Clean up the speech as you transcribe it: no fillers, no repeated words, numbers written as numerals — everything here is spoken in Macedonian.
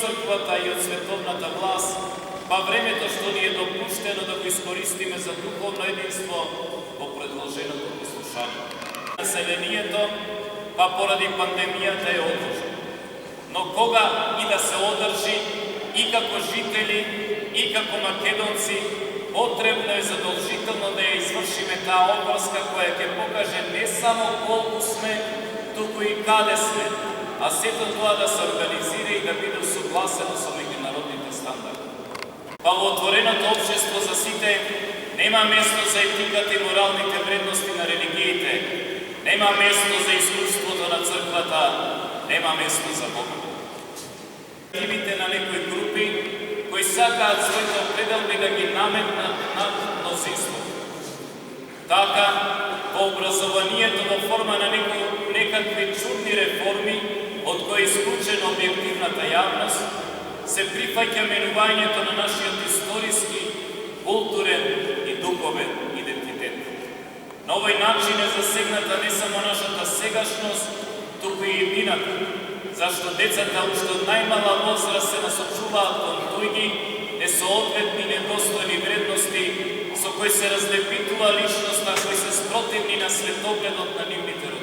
црквата и од световната власт, па времето што ни е допуштено да го искористиме за духовно единство во предложеното послушание. Населението, па поради пандемијата е одложено. Но кога и да се одржи, и како жители, и како македонци, потребно е задолжително да ја извршиме таа обврска која ќе покаже не само колку сме, туку и каде сме, а сето тоа да се организира и да биде согласено со меѓународните стандарди. Па во отвореното општество за сите нема место за етиката и моралните вредности на религиите, нема место за искуството на црквата, нема место за Бога. Мотивите на некои групи кои сакаат своите определби да ги наметнат над мнозинството. Така, во образованието во форма на некакви чудни реформи, од кои исклучена објективната јавност, се прифаќа менувањето на нашиот историски, културен и духовен идентитет. На овој начин е засегната не само нашата сегашност, туку и иднината, зашто децата уште од најмала возраст се насочуваат кон туѓи, несоодветни, недостојни вредности со кои се разлепитува личноста кои се спротивни на светогледот на нивните родители.